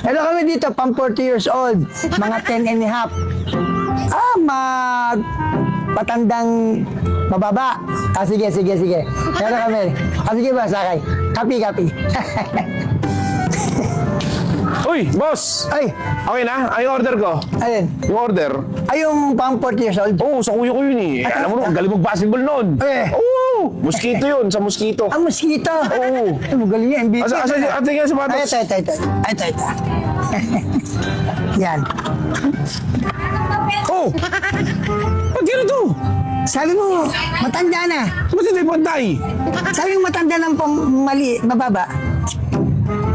Hello kami dito, pang 40 years old. Mga 10 and a half. Patandang mababa. Sige. Hello kami. Sige ba, sakay? Kapi. Uy, boss! Ay, Okay na? Ay, order ko. ayun. Yung order. Ay, yung pang 40 years old. Oo, sa kuya ko yun eh. Alam mo naman, galing mag-basketball noon. Oo! Mosquito yun, sa mosquito. Ang mosquito. Oo. Ay, magaling yan. MVP. Ate nga sa Ay, patos. ito. Yan. Oh! Ba't ganito? Sabi mo, matanda na. Ba't hindi pantay? Sabi mo, matanda ng mali, mababa.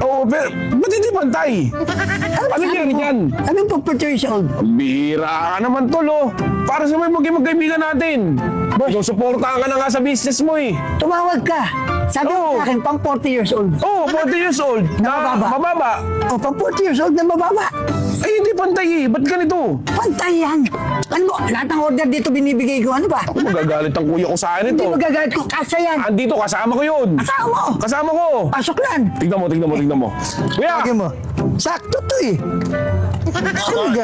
Oo, pero ba't hindi pantay? Ano yan? Sabi mo, 40 years old. Bira ka naman, tol, oh. Para sa may magkaibigan natin. Susuportahan ka na nga sa business mo, eh. Tumawag ka. Sabi mo sa akin, pang 40 years old. Oo, 40 years old. Na mababa. O, pang 40 years old na mababa. Ay, hindi pantay, eh. Ba't ganito? Pantay yan. Ano mo, lahat ng order dito binibigay ko. Ano ba? Ako magagalit ang kuya ko sa akin ito. Hindi magagalit ko. Kasa yan. Andito, kasama ko yun. Kasama mo. Kasama ko. Pasok lang. Tignan mo. Kuya! Lagi mo. Sakto to eh. Talaga.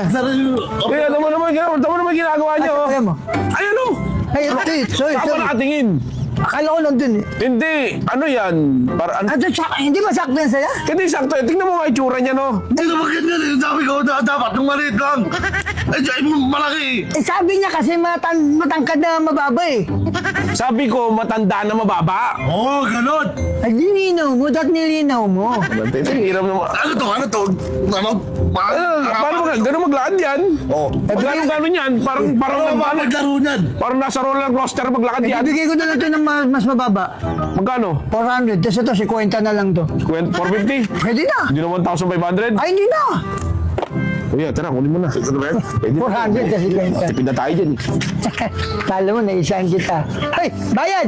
Kuya, tama naman ginagawa niyo. Kaya mo. Ay, ano? Ay, ito. Sorry. Saan pa nakatingin? Akala ko nandun eh. Hindi. Ano yan? Para, Hindi ba sakto yan sa'yo? Hindi sakto. Tingnan mo nga itsura niya, no? Hindi naman ganyan eh. Sabi ko, dapat yung maliit lang. Ay, malaki. Eh, sabi niya kasi matangkad na mababa eh. Sabi ko, matanda na mababa. Oo, ganun. Ay, nilinaw mo. Dapat nilinaw mo. Hiram naman. Ano to? Paano gano'n maglakad yan? Oo. Gano'n yan? Parang maglaro niyan. parang nasa roller coaster maglakad yan. Ibigay ko na lang ito ng mas mababa. Magkano? 400. Tapos ito, 50 na lang to. 450? Pwede na. Hindi na 1,500? Ay, hindi na. Kuya, tara, kunin mo na. Ano ba yan? 400 kasi 50. Tipid na tayo dyan. Kala mo, naisahan kita. Ay, bayad!